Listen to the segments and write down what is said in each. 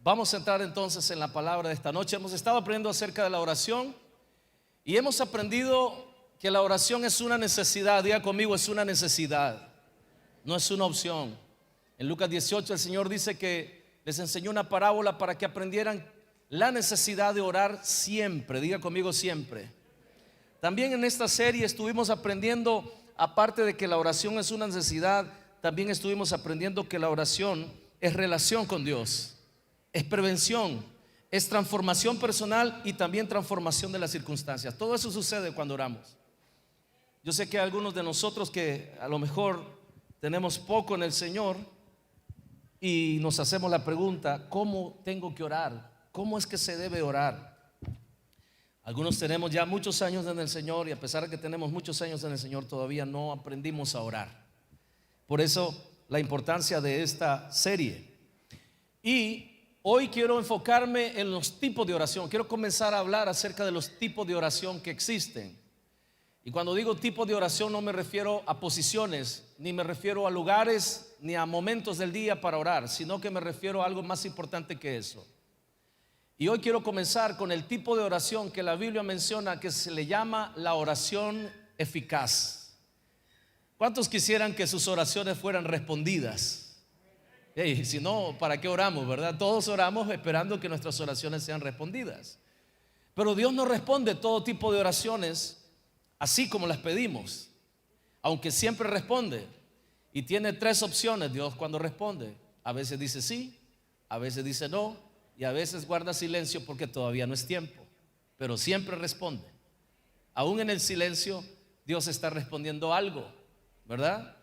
Vamos a entrar entonces en la palabra de esta noche. Hemos estado aprendiendo acerca de la oración y hemos aprendido que la oración es una necesidad. Diga conmigo, es una necesidad, no es una opción. En Lucas 18 el Señor dice que les enseñó una parábola para que aprendieran la necesidad de orar siempre. Diga conmigo, siempre. También en esta serie estuvimos aprendiendo, aparte de que la oración es una necesidad, también estuvimos aprendiendo que la oración es relación con Dios, es prevención, es transformación personal y también transformación de las circunstancias. Todo eso sucede cuando oramos. Yo sé que hay algunos de nosotros que a lo mejor tenemos poco en el Señor y nos hacemos la pregunta: ¿cómo tengo que orar? ¿Cómo es que se debe orar? Algunos tenemos ya muchos años en el Señor y a pesar de que tenemos muchos años en el Señor todavía no aprendimos a orar. Por eso la importancia de esta serie. Y hoy quiero enfocarme en los tipos de oración. Quiero comenzar a hablar acerca de los tipos de oración que existen. Y cuando digo tipos de oración no me refiero a posiciones, ni me refiero a lugares, ni a momentos del día para orar, sino que me refiero a algo más importante que eso. Y hoy quiero comenzar con el tipo de oración que la Biblia menciona, que se le llama la oración eficaz. ¿Cuántos quisieran que sus oraciones fueran respondidas? Hey, si no, ¿para qué oramos, verdad? Todos oramos esperando que nuestras oraciones sean respondidas. Pero Dios no responde todo tipo de oraciones así como las pedimos, aunque siempre responde. Y tiene tres opciones Dios cuando responde. A veces dice sí, a veces dice no, y a veces guarda silencio porque todavía no es tiempo. Pero siempre responde. Aún en el silencio Dios está respondiendo algo, ¿verdad?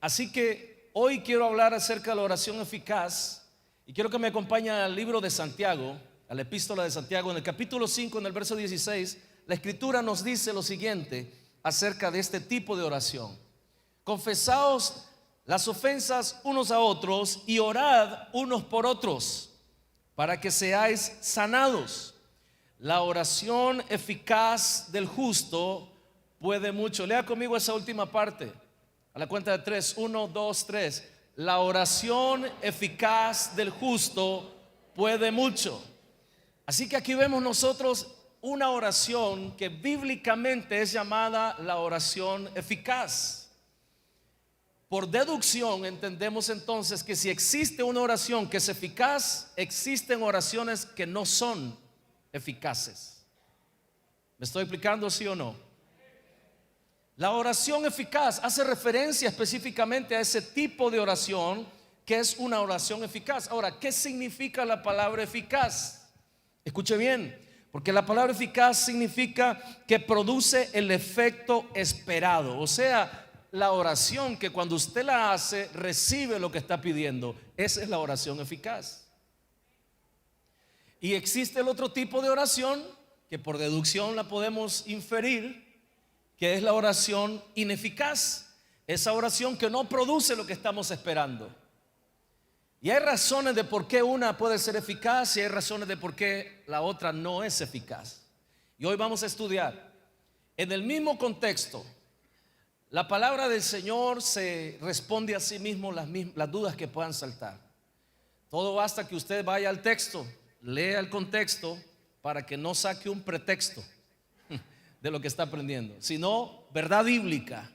Así que hoy quiero hablar acerca de la oración eficaz y quiero que me acompañen al libro de Santiago, a la epístola de Santiago, en el capítulo 5, en el verso 16. La escritura nos dice lo siguiente acerca de este tipo de oración: confesaos las ofensas unos a otros y orad unos por otros para que seáis sanados. La oración eficaz del justo puede mucho. Lea conmigo esa última parte. A la cuenta de tres: 1, 2, 3. La oración eficaz del justo puede mucho. Así que aquí vemos nosotros una oración que bíblicamente es llamada la oración eficaz. Por deducción entendemos entonces que si existe una oración que es eficaz, existen oraciones que no son eficaces. ¿Me estoy explicando, sí o no? La oración eficaz hace referencia específicamente a ese tipo de oración que es una oración eficaz. Ahora, ¿qué significa la palabra eficaz? Escuche bien, porque la palabra eficaz significa que produce el efecto esperado. O sea, la oración que cuando usted la hace recibe lo que está pidiendo. Esa es la oración eficaz. Y existe el otro tipo de oración que por deducción la podemos inferir, que es la oración ineficaz. Esa oración que no produce lo que estamos esperando. Y hay razones de por qué una puede ser eficaz y hay razones de por qué la otra no es eficaz. Y hoy vamos a estudiar en el mismo contexto. La palabra del Señor se responde a sí mismo las dudas que puedan saltar. Todo basta que usted vaya al texto, lea el contexto para que no saque un pretexto de lo que está aprendiendo, sino verdad bíblica,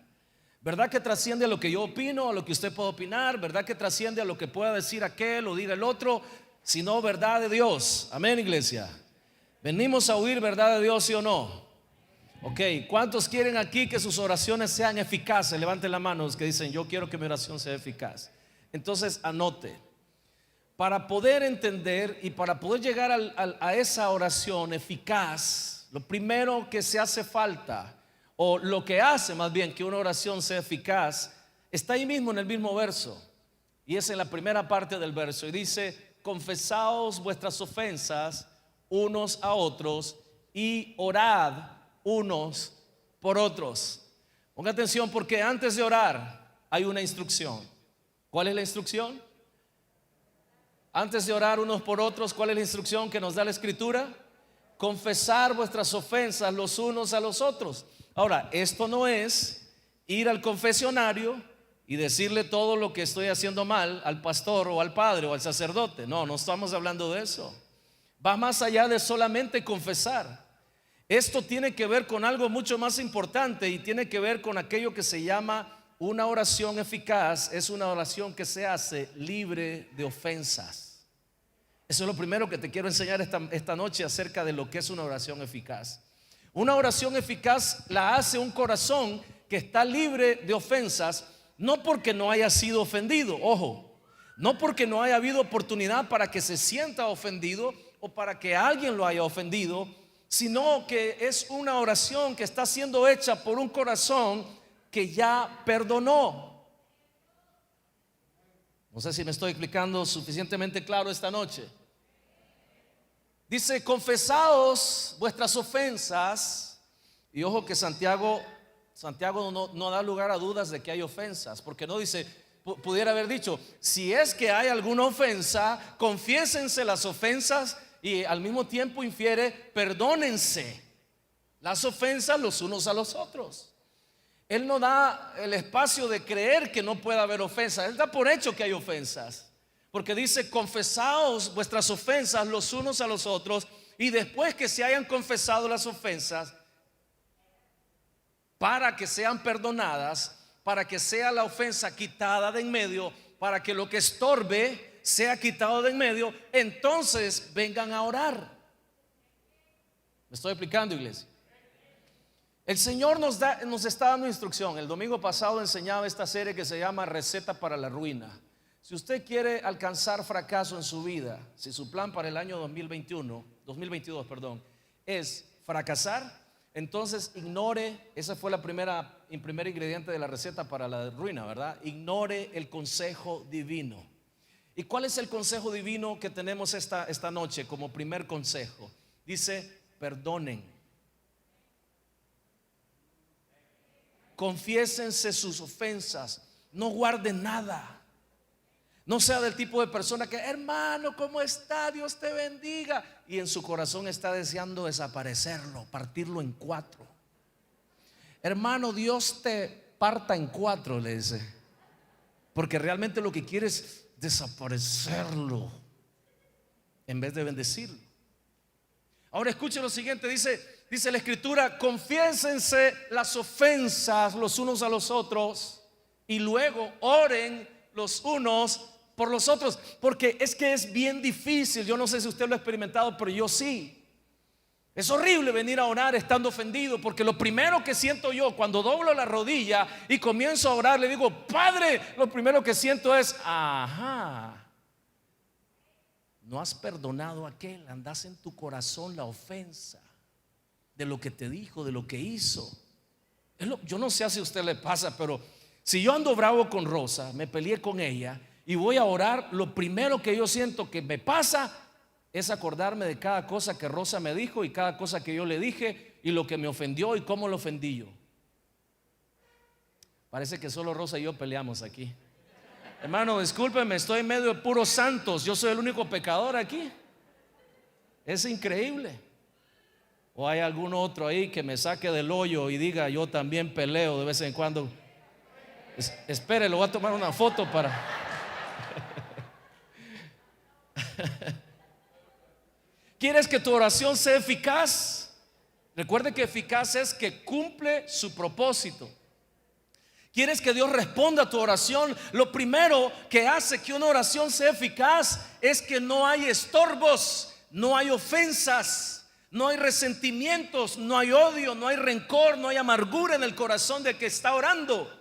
verdad que trasciende a lo que yo opino, a lo que usted puede opinar, verdad que trasciende a lo que pueda decir aquel o diga el otro, sino verdad de Dios. Amén, iglesia. Venimos a oír verdad de Dios, ¿sí o no? Ok, ¿cuántos quieren aquí que sus oraciones sean eficaces? Levanten la mano los que dicen: yo quiero que mi oración sea eficaz. Entonces anote, para poder entender y para poder llegar a esa oración eficaz, lo primero que se hace falta, o lo que hace más bien que una oración sea eficaz, está ahí mismo en el mismo verso, y es en la primera parte del verso, y dice: confesaos vuestras ofensas unos a otros y orad unos por otros. Ponga atención, porque antes de orar hay una instrucción. ¿Cuál es la instrucción? Antes de orar unos por otros, ¿cuál es la instrucción que nos da la escritura? Confesar vuestras ofensas los unos a los otros. Ahora, esto no es ir al confesionario y decirle todo lo que estoy haciendo mal al pastor o al padre o al sacerdote. No, no estamos hablando de eso. Va más allá de solamente confesar. Esto tiene que ver con algo mucho más importante y tiene que ver con aquello que se llama una oración eficaz. Es una oración que se hace libre de ofensas. Eso es lo primero que te quiero enseñar esta noche acerca de lo que es una oración eficaz. Una oración eficaz la hace un corazón que está libre de ofensas, no porque no haya sido ofendido, ojo, no porque no haya habido oportunidad para que se sienta ofendido o para que alguien lo haya ofendido, sino que es una oración que está siendo hecha por un corazón que ya perdonó. No sé si me estoy explicando suficientemente claro esta noche. Dice: confesaos vuestras ofensas. Y ojo que Santiago no da lugar a dudas de que hay ofensas, porque no dice, pudiera haber dicho, si es que hay alguna ofensa, confiésense las ofensas, y al mismo tiempo infiere, perdónense las ofensas los unos a los otros. Él no da el espacio de creer que no pueda haber ofensas. Él da por hecho que hay ofensas, porque dice: confesaos vuestras ofensas los unos a los otros, y después que se hayan confesado las ofensas, para que sean perdonadas, para que sea la ofensa quitada de en medio, para que lo que estorbe sea quitado de en medio, entonces vengan a orar. ¿Me estoy explicando, iglesia? El Señor nos está dando instrucción. El domingo pasado enseñaba esta serie que se llama Receta para la Ruina. Si usted quiere alcanzar fracaso en su vida, si su plan para el año 2022 es fracasar, entonces ignore, esa fue el primer ingrediente de la receta para la ruina, ¿verdad? Ignore el consejo divino. ¿Y cuál es el consejo divino que tenemos esta noche como primer consejo? Dice: perdonen. Confiésense sus ofensas, no guarden nada. No sea del tipo de persona que, hermano, ¿cómo está? Dios te bendiga, y en su corazón está deseando desaparecerlo, partirlo en cuatro. Hermano, Dios te parta en cuatro, le dice, porque realmente lo que quiere es desaparecerlo en vez de bendecirlo. Ahora escuche lo siguiente, dice la escritura: confiésense las ofensas los unos a los otros y luego oren los unos por los otros, porque es que es bien difícil. Yo no sé si usted lo ha experimentado, pero yo sí. Es horrible venir a orar estando ofendido, porque lo primero que siento yo cuando doblo la rodilla y comienzo a orar, le digo: Padre, lo primero que siento es: ajá, no has perdonado a aquel, andas en tu corazón la ofensa de lo que te dijo, de lo que hizo. Yo no sé si a usted le pasa, pero si yo ando bravo con Rosa, me peleé con ella y voy a orar, lo primero que yo siento que me pasa es acordarme de cada cosa que Rosa me dijo y cada cosa que yo le dije y lo que me ofendió y cómo lo ofendí yo. Parece que solo Rosa y yo peleamos aquí. Hermano, discúlpeme, estoy en medio de puros santos. Yo soy el único pecador aquí. Es increíble. ¿O hay algún otro ahí que me saque del hoyo y diga: yo también peleo de vez en cuando? Espere, le voy a tomar una foto para... ¿Quieres que tu oración sea eficaz? Recuerde que eficaz es que cumple su propósito. ¿Quieres que Dios responda a tu oración? Lo primero que hace que una oración sea eficaz es que no hay estorbos, no hay ofensas, no hay resentimientos, no hay odio, no hay rencor, no hay amargura en el corazón del que está orando.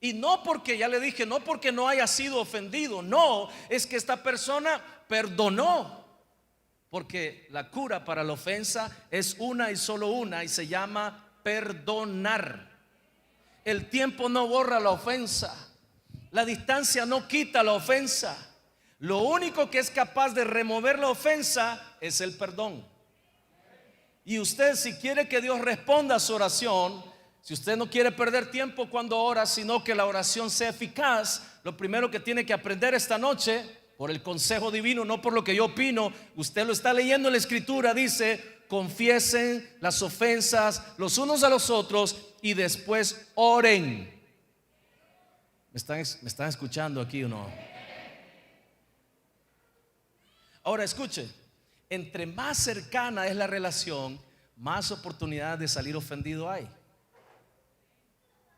Y no porque, ya le dije, no porque no haya sido ofendido, no, es que esta persona perdonó. Porque la cura para la ofensa es una y solo una, y se llama perdonar. El tiempo no borra la ofensa, la distancia no quita la ofensa. Lo único que es capaz de remover la ofensa es el perdón. Y usted, si quiere que Dios responda a su oración, si usted no quiere perder tiempo cuando ora, sino que la oración sea eficaz, lo primero que tiene que aprender esta noche, por el consejo divino, no por lo que yo opino, usted lo está leyendo en la escritura, dice: confiesen las ofensas los unos a los otros y después oren. Me están escuchando aquí o no? Ahora escuche, entre más cercana es la relación, más oportunidad de salir ofendido hay.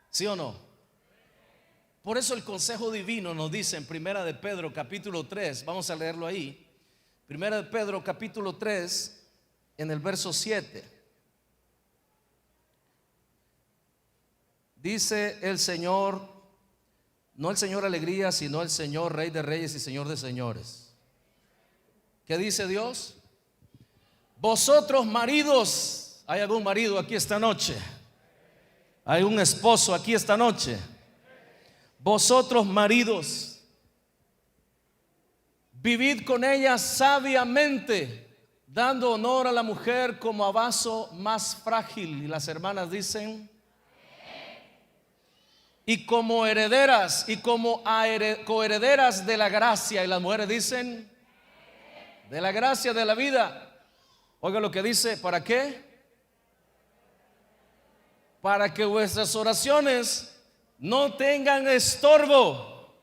¿Sí o no? Por eso el consejo divino nos dice en Primera de Pedro capítulo 3, vamos a leerlo ahí. Primera de Pedro capítulo 3, en el verso 7. Dice el Señor, no el Señor alegría, sino el Señor Rey de reyes y Señor de señores. ¿Qué dice Dios? Vosotros maridos, ¿hay algún marido aquí esta noche? ¿Hay un esposo aquí esta noche? Vosotros maridos, vivid con ella sabiamente, dando honor a la mujer como a vaso más frágil. Y las hermanas dicen, y como herederas y como coherederas de la gracia. Y las mujeres dicen, de la gracia de la vida. Oiga lo que dice, ¿para qué? Para que vuestras oraciones no tengan estorbo.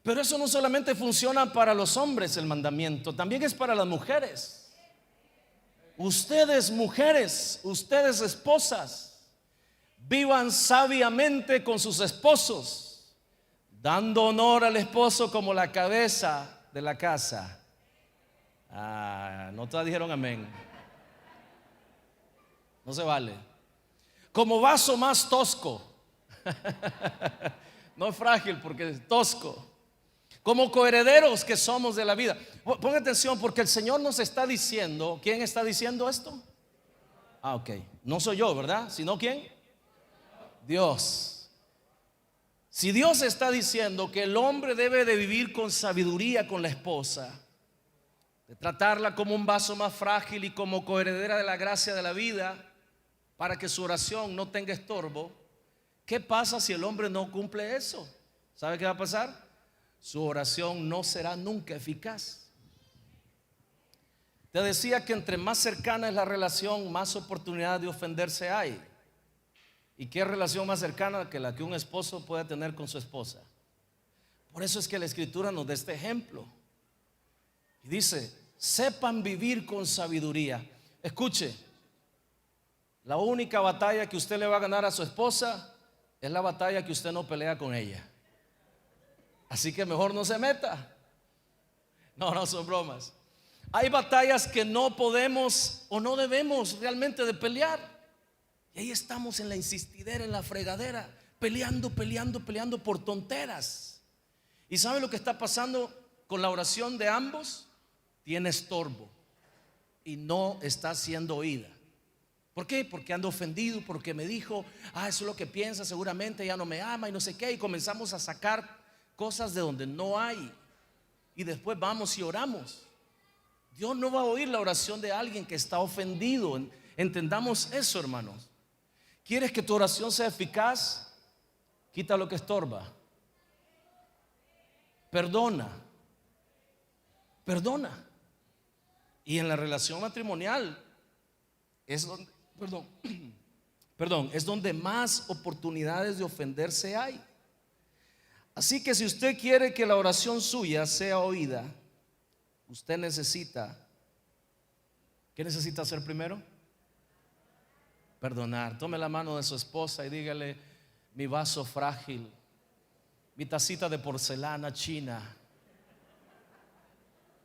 Pero eso no solamente funciona para los hombres, el mandamiento, también es para las mujeres. Ustedes mujeres, ustedes esposas, vivan sabiamente con sus esposos, dando honor al esposo como la cabeza de la casa. No todas dijeron amén. No se vale. Como vaso más tosco. No es frágil porque es tosco. Como coherederos que somos de la vida. Ponga atención porque el Señor nos está diciendo. ¿Quién está diciendo esto? Ok, no soy yo, ¿verdad? ¿Sino quién? Dios. Si Dios está diciendo que el hombre debe de vivir con sabiduría con la esposa, de tratarla como un vaso más frágil y como coheredera de la gracia de la vida, para que su oración no tenga estorbo, ¿qué pasa si el hombre no cumple eso? ¿Sabe qué va a pasar? Su oración no será nunca eficaz. Te decía que entre más cercana es la relación, más oportunidad de ofenderse hay. ¿Y qué relación más cercana que la que un esposo puede tener con su esposa? Por eso es que la Escritura nos da este ejemplo. Y dice, sepan vivir con sabiduría. Escuche, la única batalla que usted le va a ganar a su esposa es la batalla que usted no pelea con ella. Así que mejor no se meta. No son bromas. Hay batallas que no podemos o no debemos realmente de pelear. Y ahí estamos en la insistidera, en la fregadera, peleando por tonteras. ¿Y sabe lo que está pasando con la oración de ambos? Tiene estorbo y no está siendo oída. ¿Por qué? Porque ando ofendido, porque me dijo, eso es lo que piensa, seguramente ya no me ama y no sé qué. Y comenzamos a sacar cosas de donde no hay. Y después vamos y oramos. Dios no va a oír la oración de alguien que está ofendido. Entendamos eso, hermanos. ¿Quieres que tu oración sea eficaz? Quita lo que estorba. Perdona. Y en la relación matrimonial es donde, es donde más oportunidades de ofenderse hay. Así que si usted quiere que la oración suya sea oída, usted necesita, ¿qué necesita hacer primero? Perdonar. Tome la mano de su esposa y dígale, mi vaso frágil, mi tacita de porcelana china,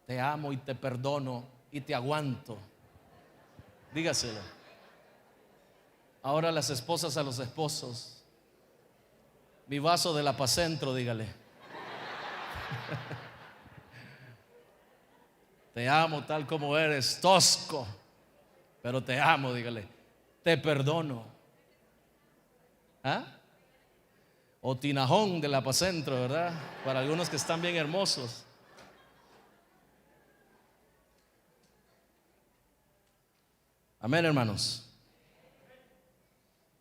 te amo y te perdono y te aguanto. Dígaselo. Ahora las esposas a los esposos, mi vaso del apacentro, dígale. Te amo tal como eres, tosco, pero te amo, dígale. Te perdono. O tinajón del apacentro, ¿verdad? Para algunos que están bien hermosos. Amén, hermanos.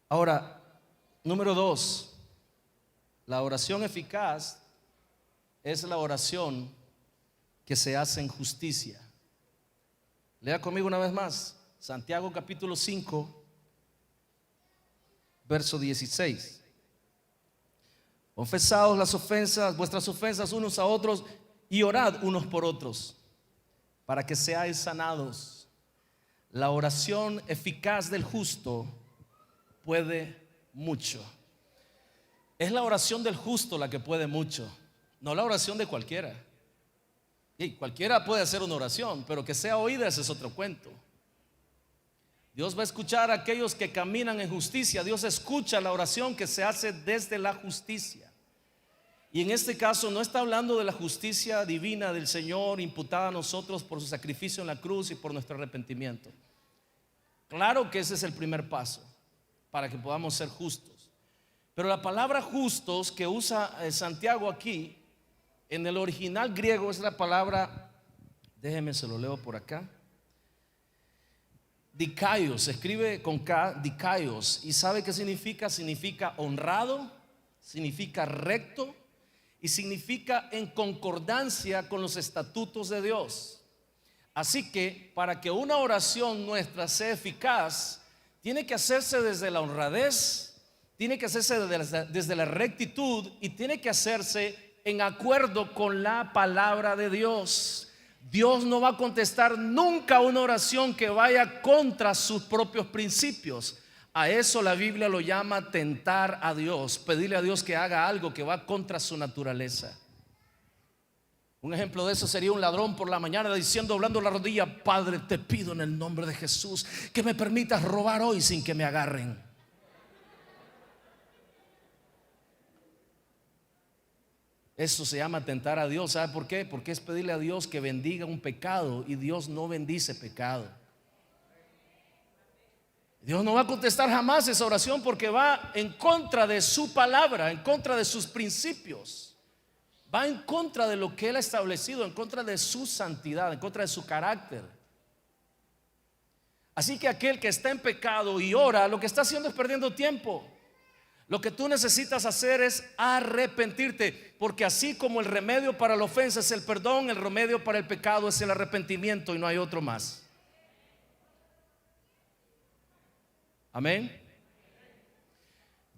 Ahora, número 2, la oración eficaz es la oración que se hace en justicia. Lea conmigo una vez más, Santiago capítulo 5, verso 16. Confesaos las ofensas, vuestras ofensas unos a otros, y orad unos por otros, para que seáis sanados. La oración eficaz del justo puede mucho. Es la oración del justo la que puede mucho, no la oración de cualquiera. Y cualquiera puede hacer una oración, pero que sea oída, ese es otro cuento. Dios va a escuchar a aquellos que caminan en justicia. Dios escucha la oración que se hace desde la justicia. Y en este caso no está hablando de la justicia divina del Señor imputada a nosotros por su sacrificio en la cruz y por nuestro arrepentimiento. Claro que ese es el primer paso para que podamos ser justos. Pero la palabra justos que usa Santiago aquí, en el original griego, es la palabra, déjeme se lo leo por acá, dikaios, se escribe con K, dikaios. ¿Y sabe qué significa? Significa honrado, significa recto y significa en concordancia con los estatutos de Dios. Así que para que una oración nuestra sea eficaz, tiene que hacerse desde la honradez, tiene que hacerse desde la rectitud y tiene que hacerse en acuerdo con la palabra de Dios. Dios no va a contestar nunca una oración que vaya contra sus propios principios. A eso la Biblia lo llama tentar a Dios, pedirle a Dios que haga algo que va contra su naturaleza. Un ejemplo de eso sería un ladrón por la mañana diciendo, doblando la rodilla: Padre, te pido en el nombre de Jesús que me permitas robar hoy sin que me agarren. Eso se llama tentar a Dios. ¿Sabe por qué? Porque es pedirle a Dios que bendiga un pecado, y Dios no bendice pecado. Dios no va a contestar jamás esa oración porque va en contra de su palabra, en contra de sus principios, va en contra de lo que Él ha establecido, en contra de su santidad, en contra de su carácter. Así que aquel que está en pecado y ora, lo que está haciendo es perdiendo tiempo. Lo que tú necesitas hacer es arrepentirte, porque así como el remedio para la ofensa es el perdón, el remedio para el pecado es el arrepentimiento, y no hay otro más. Amén.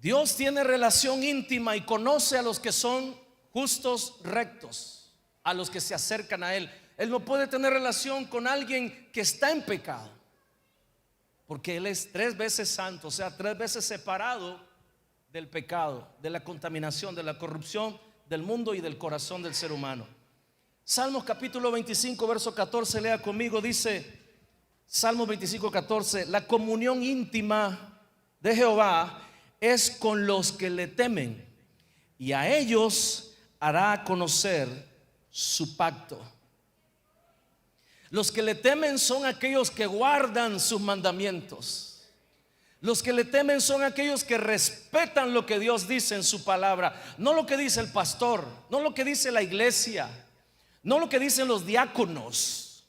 Dios tiene relación íntima y conoce a los que son justos, rectos, a los que se acercan a Él. Él no puede tener relación con alguien que está en pecado, porque Él es 3 veces santo, o sea, 3 veces separado del pecado, de la contaminación, de la corrupción del mundo y del corazón del ser humano. Salmos capítulo 25 verso 14, lea conmigo, dice Salmos 25, 14: la comunión íntima de Jehová es con los que le temen, y a ellos hará conocer su pacto. Los que le temen son aquellos que guardan sus mandamientos. Los que le temen son aquellos que respetan lo que Dios dice en su palabra, no lo que dice el pastor, no lo que dice la iglesia, no lo que dicen los diáconos,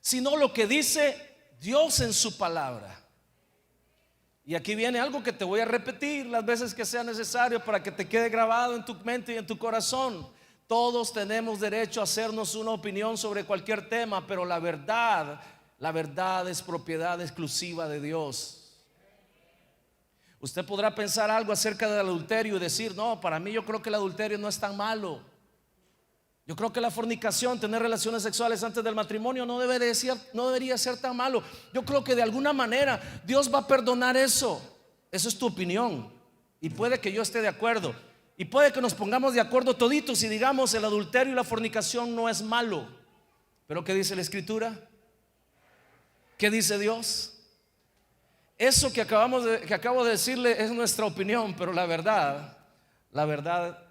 sino lo que dice Dios en su palabra. Y aquí viene algo que te voy a repetir las veces que sea necesario para que te quede grabado en tu mente y en tu corazón. Todos tenemos derecho a hacernos una opinión sobre cualquier tema, pero la verdad es propiedad exclusiva de Dios. Usted podrá pensar algo acerca del adulterio y decir: no, para mí yo creo que el adulterio no es tan malo. Yo creo que la fornicación, tener relaciones sexuales antes del matrimonio, no debería ser tan malo. Yo creo que de alguna manera Dios va a perdonar eso. Eso es tu opinión, y puede que yo esté de acuerdo, y puede que nos pongamos de acuerdo toditos y digamos: el adulterio y la fornicación no es malo. Pero ¿qué dice la Escritura? ¿Qué dice Dios? Eso que acabo de decirle es nuestra opinión, pero la verdad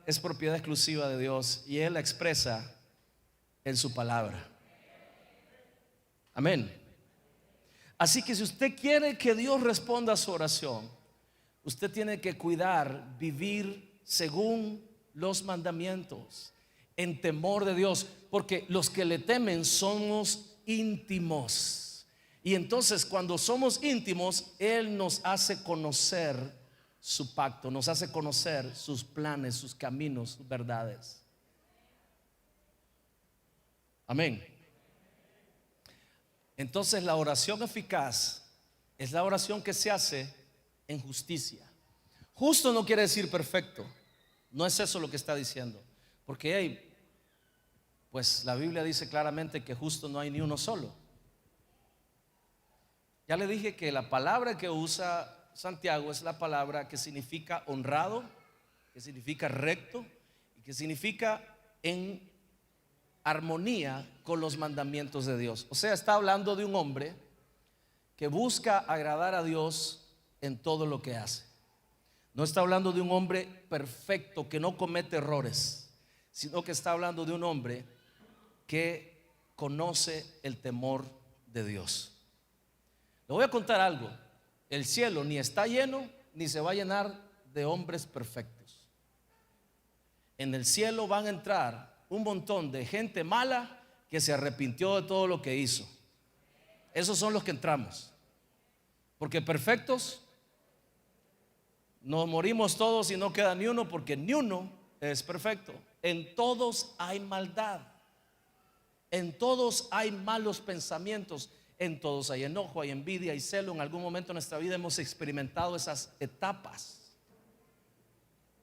es propiedad exclusiva de Dios, y Él la expresa en su palabra. Amén. Así que si usted quiere que Dios responda a su oración, usted tiene que cuidar, vivir según los mandamientos, en temor de Dios, porque los que le temen somos íntimos. Y entonces cuando somos íntimos, Él nos hace conocer su pacto, nos hace conocer sus planes, sus caminos, sus verdades. Amén. Entonces la oración eficaz es la oración que se hace en justicia. Justo no quiere decir perfecto. No es eso lo que está diciendo. Porque hey, pues la Biblia dice claramente que justo no hay ni uno solo. Ya le dije que la palabra que usa Santiago es la palabra que significa honrado, que significa recto y que significa en armonía con los mandamientos de Dios. O sea, está hablando de un hombre que busca agradar a Dios en todo lo que hace. No está hablando de un hombre perfecto que no comete errores, sino que está hablando de un hombre que conoce el temor de Dios. Le voy a contar algo. El cielo ni está lleno ni se va a llenar de hombres perfectos. En el cielo van a entrar un montón de gente mala que se arrepintió de todo lo que hizo. Esos son los que entramos. Porque perfectos nos morimos todos y no queda ni uno, porque ni uno es perfecto. En todos hay maldad. En todos hay malos pensamientos. En todos hay enojo, hay envidia, hay celo. En algún momento de nuestra vida hemos experimentado esas etapas.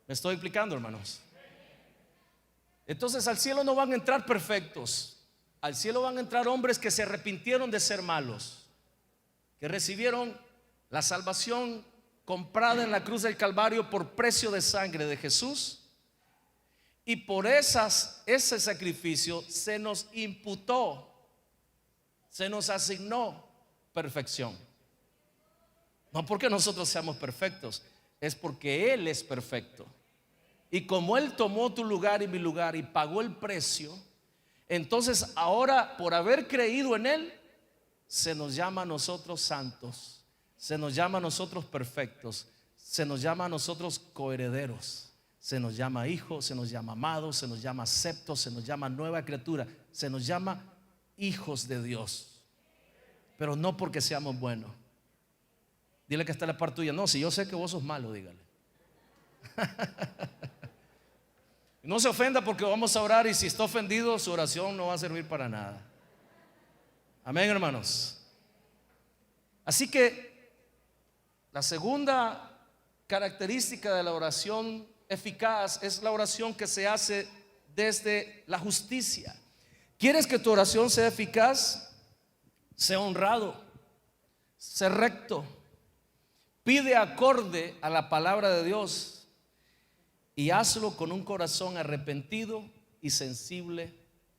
¿Me estoy explicando, hermanos? Entonces al cielo no van a entrar perfectos. Al cielo van a entrar hombres que se arrepintieron de ser malos, que recibieron la salvación comprada en la cruz del Calvario por precio de sangre de Jesús. Y por ese sacrificio se nos imputó, se nos asignó perfección. No porque nosotros seamos perfectos, es porque Él es perfecto. Y como Él tomó tu lugar y mi lugar y pagó el precio, entonces ahora por haber creído en Él, se nos llama a nosotros santos, se nos llama a nosotros perfectos, se nos llama a nosotros coherederos, se nos llama hijos, se nos llama amados, se nos llama aceptos, se nos llama nueva criatura, se nos llama hijos de Dios. Pero no porque seamos buenos. Dile que está en la parte tuya: no, si yo sé que vos sos malo, dígale. No se ofenda porque vamos a orar, y si está ofendido su oración no va a servir para nada. Amén, hermanos. Así que la segunda característica de la oración eficaz es la oración que se hace desde la justicia. ¿Quieres que tu oración sea eficaz? Sea honrado, sea recto, pide acorde a la palabra de Dios y hazlo con un corazón arrepentido y sensible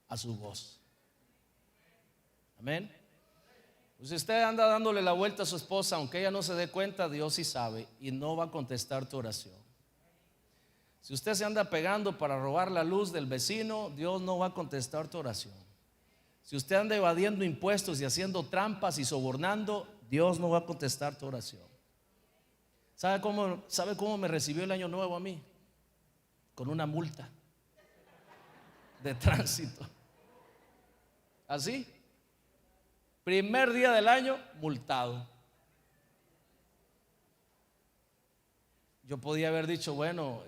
a su voz. Amén. Pues si usted anda dándole la vuelta a su esposa, aunque ella no se dé cuenta, Dios sí sabe y no va a contestar tu oración. Si usted se anda pegando para robar la luz del vecino, Dios no va a contestar tu oración. Si usted anda evadiendo impuestos y haciendo trampas y sobornando, Dios no va a contestar tu oración. ¿Sabe cómo me recibió el año nuevo a mí? Con una multa de tránsito. Así. Primer día del año, multado. Yo podía haber dicho, bueno,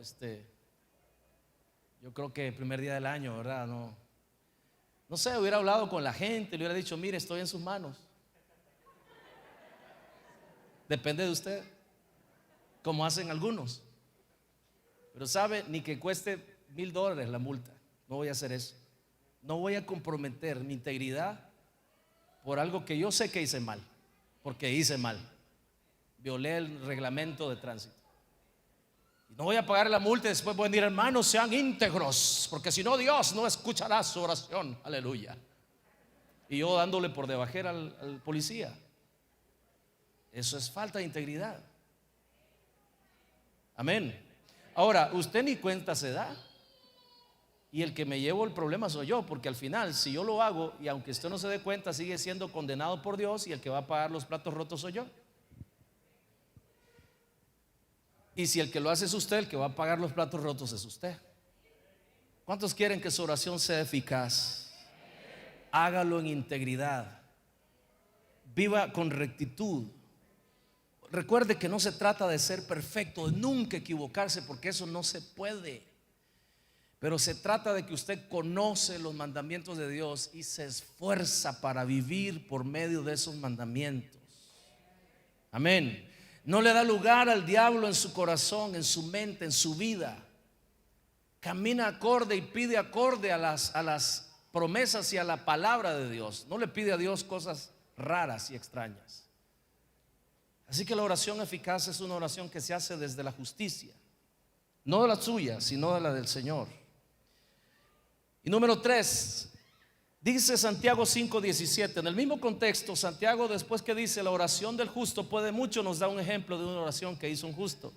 yo creo que el primer día del año, ¿verdad? No sé, hubiera hablado con la gente, le hubiera dicho, mire, estoy en sus manos. Depende de usted, como hacen algunos. Pero sabe, ni que cueste $1,000 la multa. No voy a hacer eso. No voy a comprometer mi integridad por algo que yo sé que hice mal, porque hice mal. Violé el reglamento de tránsito. Y no voy a pagar la multa y después voy a decir, hermanos, sean íntegros, porque si no, Dios no escuchará su oración. Aleluya. Y yo dándole por debajera al policía. Eso es falta de integridad. Amén. Ahora, usted ni cuenta se da. Y el que me llevo el problema soy yo, porque al final, si yo lo hago y aunque usted no se dé cuenta, sigue siendo condenado por Dios, y el que va a pagar los platos rotos soy yo. Y si el que lo hace es usted, el que va a pagar los platos rotos es usted. ¿Cuántos quieren que su oración sea eficaz? Hágalo en integridad. Viva con rectitud. Recuerde que no se trata de ser perfecto, de nunca equivocarse, porque eso no se puede. Pero se trata de que usted conoce los mandamientos de Dios y se esfuerza para vivir por medio de esos mandamientos. Amén. No le da lugar al diablo en su corazón, en su mente, en su vida. camina acorde y pide acorde a las promesas y a la palabra de Dios. No le pide a Dios cosas raras y extrañas. Así que la oración eficaz es una oración que se hace desde la justicia, no de la suya, sino de la del Señor. Y número 3, dice Santiago 5:17. En el mismo contexto, Santiago, después que dice la oración del justo puede mucho, nos da un ejemplo de una oración que hizo un justo.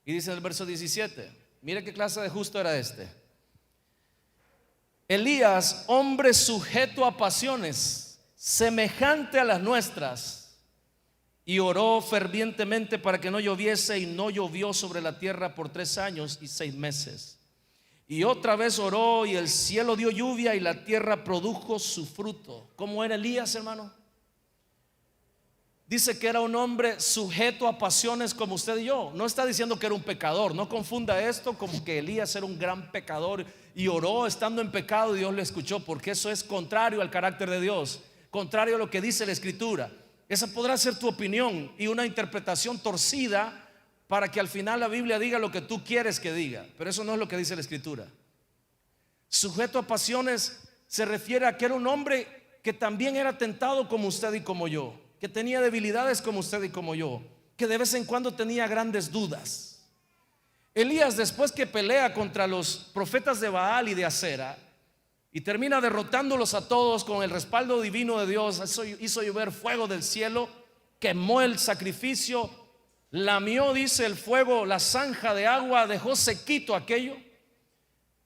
Y dice en el verso 17, mire qué clase de justo era este: Elías, hombre sujeto a pasiones semejante a las nuestras, y oró fervientemente para que no lloviese, y no llovió sobre la tierra por 3 años y 6 meses. Y otra vez oró, y el cielo dio lluvia, y la tierra produjo su fruto. ¿Cómo era Elías, hermano? Dice que era un hombre sujeto a pasiones como usted y yo. No está diciendo que era un pecador. No confunda esto como que Elías era un gran pecador y oró estando en pecado y Dios le escuchó, porque eso es contrario al carácter de Dios, contrario a lo que dice la Escritura. Esa podrá ser tu opinión y una interpretación torcida para que al final la Biblia diga lo que tú quieres que diga, pero eso no es lo que dice la Escritura. Sujeto a pasiones se refiere a que era un hombre que también era tentado como usted y como yo, que tenía debilidades como usted y como yo, que de vez en cuando tenía grandes dudas. Elías, después que pelea contra los profetas de Baal y de Acera y termina derrotándolos a todos con el respaldo divino de Dios, hizo llover fuego del cielo, quemó el sacrificio, lamió, dice el fuego, la zanja de agua, dejó sequito aquello,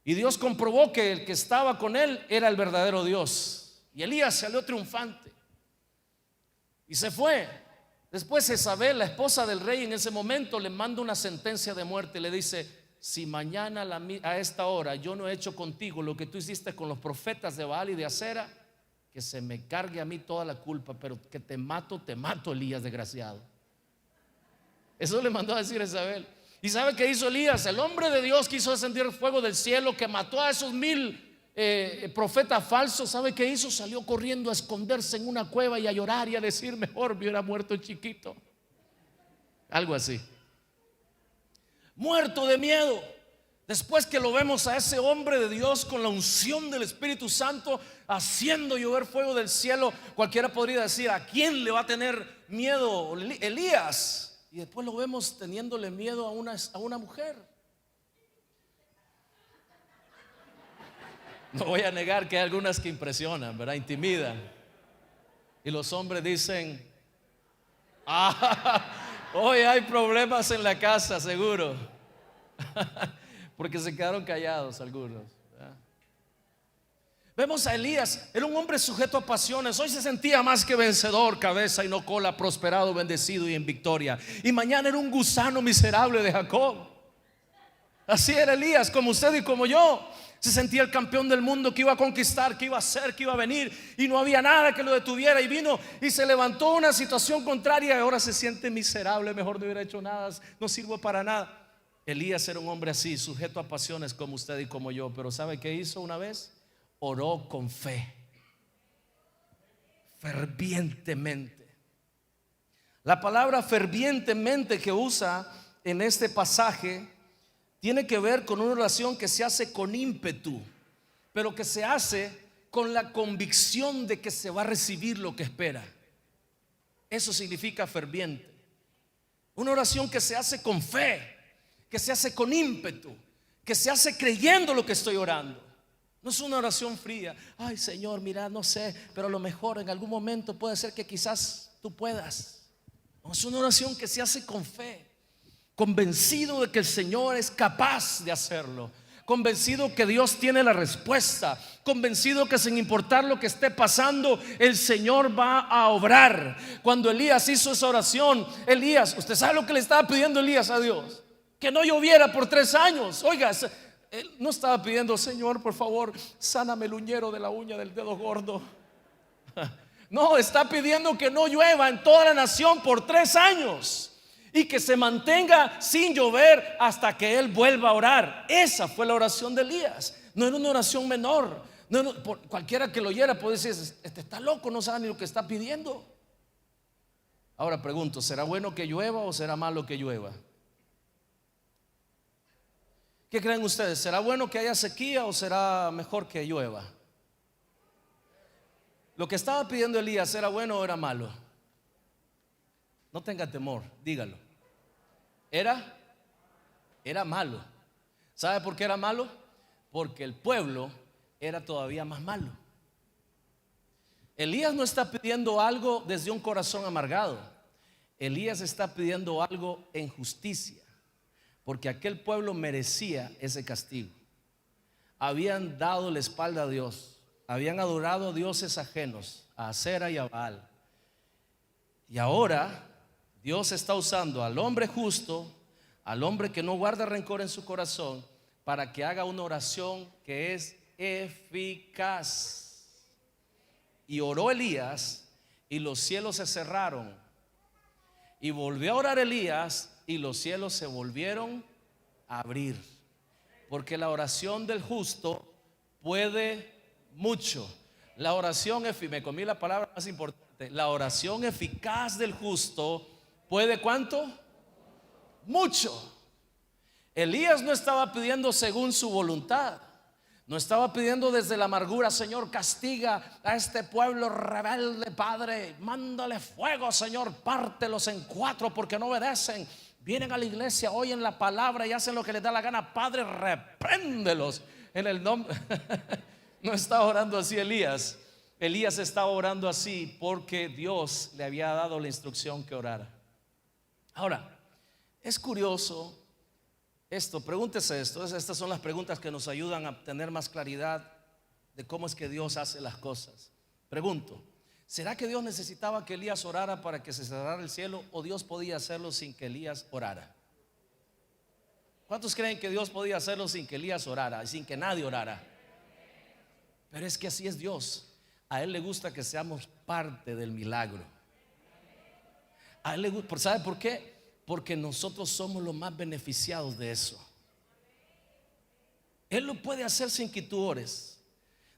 y Dios comprobó que el que estaba con él era el verdadero Dios. Y Elías salió triunfante y se fue. Después Jezabel, la esposa del rey, en ese momento le manda una sentencia de muerte. Le dice: si mañana a esta hora yo no he hecho contigo lo que tú hiciste con los profetas de Baal y de Acera, que se me cargue a mí toda la culpa, pero que te mato, Elías, desgraciado. Eso le mandó a decir Jezabel. ¿Y sabe qué hizo Elías? El hombre de Dios quiso descender el fuego del cielo, que mató a esos 1000 profetas falsos. ¿Sabe qué hizo? Salió corriendo a esconderse en una cueva y a llorar y a decir: mejor me hubiera muerto chiquito. Algo así, muerto de miedo. Después que lo vemos a ese hombre de Dios con la unción del Espíritu Santo haciendo llover fuego del cielo, cualquiera podría decir: ¿a quién le va a tener miedo Elías? Y después lo vemos teniéndole miedo a una mujer. No voy a negar que hay algunas que impresionan, ¿verdad? Intimidan. Y los hombres dicen: hoy hay problemas en la casa, seguro. Porque se quedaron callados algunos, ¿verdad? Vemos a Elías, era un hombre sujeto a pasiones. Hoy se sentía más que vencedor, cabeza y no cola, prosperado, bendecido y en victoria. Y mañana era un gusano miserable de Jacob. Así era Elías, como usted y como yo. Se sentía el campeón del mundo, que iba a conquistar, que iba a hacer, que iba a venir, y no había nada que lo detuviera. Y vino y se levantó una situación contraria, y ahora se siente miserable. Mejor no hubiera hecho nada, no sirvo para nada. Elías era un hombre así, sujeto a pasiones como usted y como yo. Pero ¿sabe qué hizo una vez? Oró con fe, fervientemente. La palabra fervientemente que usa en este pasaje tiene que ver con una oración que se hace con ímpetu, pero que se hace con la convicción de que se va a recibir lo que espera. Eso significa ferviente. Una oración que se hace con fe, que se hace con ímpetu, que se hace creyendo lo que estoy orando. No es una oración fría: ay, Señor, mira, no sé, pero a lo mejor en algún momento puede ser que quizás tú puedas. No, es una oración que se hace con fe, convencido de que el Señor es capaz de hacerlo, convencido que Dios tiene la respuesta, convencido que sin importar lo que esté pasando, el Señor va a obrar. Cuando Elías hizo esa oración, usted sabe lo que le estaba pidiendo Elías a Dios: que no lloviera por 3 años. Oiga, él no estaba pidiendo: Señor, por favor, sáname el uñero de la uña del dedo gordo. No, está pidiendo que no llueva en toda la nación por 3 años y que se mantenga sin llover hasta que él vuelva a orar. Esa fue la oración de Elías. No era una oración menor. Cualquiera que lo oyera puede decir: este está loco, no sabe ni lo que está pidiendo. Ahora pregunto: ¿será bueno que llueva o será malo que llueva? ¿Qué creen ustedes? ¿Será bueno que haya sequía o será mejor que llueva? Lo que estaba pidiendo Elías, ¿era bueno o era malo? No tenga temor, dígalo. Era malo. ¿Sabe por qué era malo? Porque el pueblo era todavía más malo. Elías no está pidiendo algo desde un corazón amargado. Elías está pidiendo algo en justicia, porque aquel pueblo merecía ese castigo. Habían dado la espalda a Dios, habían adorado a dioses ajenos, a Acera y a Baal. Y ahora Dios está usando al hombre justo, al hombre que no guarda rencor en su corazón, para que haga una oración que es eficaz. Y oró Elías y los cielos se cerraron. Y volvió a orar Elías y los cielos se volvieron a abrir. Porque la oración del justo puede mucho. La oración, me comí la palabra más importante. La oración eficaz del justo puede ¿cuánto? Mucho. Elías no estaba pidiendo según su voluntad. No estaba pidiendo desde la amargura: Señor, castiga a este pueblo rebelde, Padre, mándale fuego, Señor, pártelos en cuatro porque no obedecen. Vienen a la iglesia, oyen la palabra y hacen lo que les da la gana. Padre, repréndelos en el nombre. No estaba orando así Elías. Elías estaba orando así porque Dios le había dado la instrucción que orara. Ahora, es curioso esto, pregúntese esto. Estas son las preguntas que nos ayudan a tener más claridad de cómo es que Dios hace las cosas. Pregunto: ¿será que Dios necesitaba que Elías orara para que se cerrara el cielo, o Dios podía hacerlo sin que Elías orara? ¿Cuántos creen que Dios podía hacerlo sin que Elías orara y sin que nadie orara? Pero es que así es Dios. A Él le gusta que seamos parte del milagro. A Él le gusta. ¿Sabe por qué? Porque nosotros somos los más beneficiados de eso. Él lo puede hacer sin que tú ores.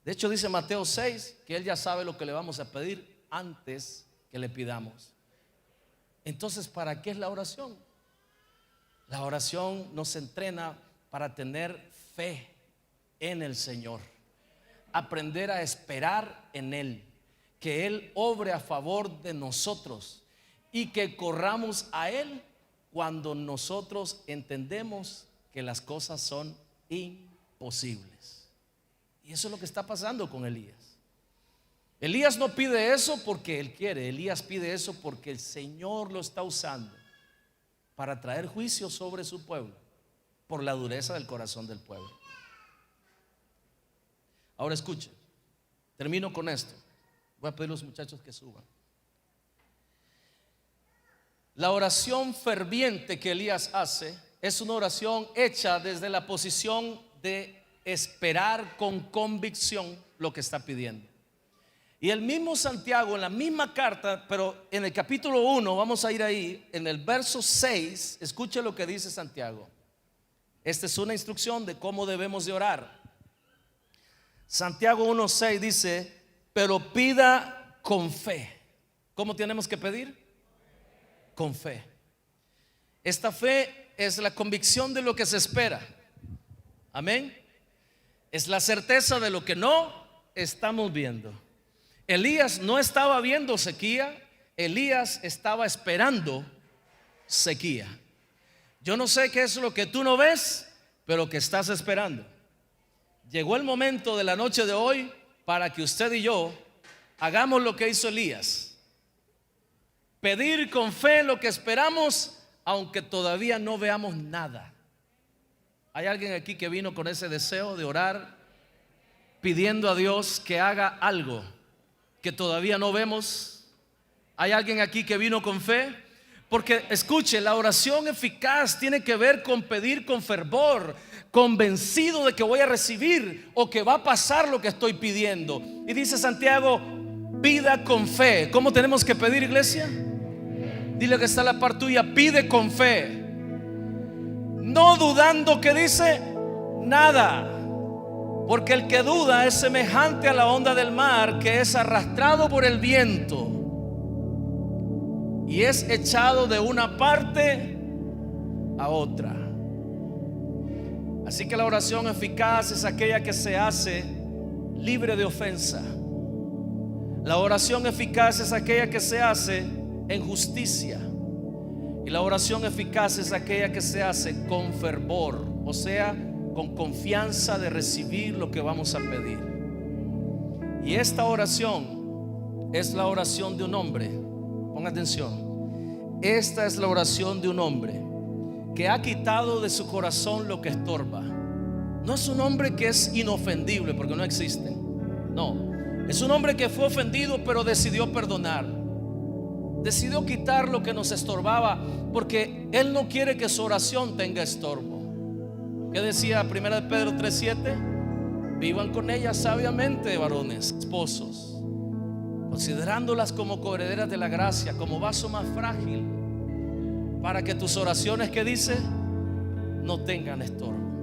De hecho dice Mateo 6 que Él ya sabe lo que le vamos a pedir antes que le pidamos. Entonces, ¿para qué es la oración? La oración nos entrena para tener fe en el Señor, aprender a esperar en Él, que Él obre a favor de nosotros y que corramos a Él cuando nosotros entendemos que las cosas son imposibles. Y eso es lo que está pasando con Elías. Elías no pide eso porque él quiere. Elías pide eso porque el Señor lo está usando para traer juicio sobre su pueblo por la dureza del corazón del pueblo. Ahora escuchen, termino con esto. Voy a pedir a los muchachos que suban. La oración ferviente que Elías hace es una oración hecha desde la posición de esperar con convicción lo que está pidiendo. Y el mismo Santiago, en la misma carta, pero en el capítulo 1, vamos a ir ahí, en el verso 6, escuche lo que dice Santiago. Esta es una instrucción de cómo debemos de orar. Santiago 1:6 dice: pero pida con fe. ¿Cómo tenemos que pedir? Con fe. Esta fe es la convicción de lo que se espera. Amén. Es la certeza de lo que no estamos viendo. Elías no estaba viendo sequía, Elías estaba esperando sequía. Yo no sé qué es lo que tú no ves, pero que estás esperando. Llegó el momento de la noche de hoy para que usted y yo hagamos lo que hizo Elías: pedir con fe lo que esperamos, aunque todavía no veamos nada. ¿Hay alguien aquí que vino con ese deseo de orar, pidiendo a Dios que haga algo que todavía no vemos? ¿Hay alguien aquí que vino con fe? Porque escuche, la oración eficaz tiene que ver con pedir con fervor, convencido de que voy a recibir o que va a pasar lo que estoy pidiendo. Y dice Santiago: pida con fe. ¿Cómo tenemos que pedir, iglesia? Dile que está a la par tuya: pide con fe, no dudando, que dice, nada. Porque el que duda es semejante a la onda del mar, que es arrastrado por el viento y es echado de una parte a otra. Así que la oración eficaz es aquella que se hace libre de ofensa. La oración eficaz es aquella que se hace en justicia. Y la oración eficaz es aquella que se hace con fervor, o sea, con confianza de recibir lo que vamos a pedir. Y esta oración es la oración de un hombre. Ponga atención. Esta es la oración de un hombre que ha quitado de su corazón lo que estorba. No es un hombre que es inofendible, porque no existe. No, es un hombre que fue ofendido, pero decidió perdonar. Decidió quitar lo que nos estorbaba, porque él no quiere que su oración tenga estorbo. ¿Qué decía 1 Pedro 3:7? Vivan con ella sabiamente, varones, esposos, considerándolas como coherederas de la gracia, como vaso más frágil, para que tus oraciones, ¿qué dice?, no tengan estorbo.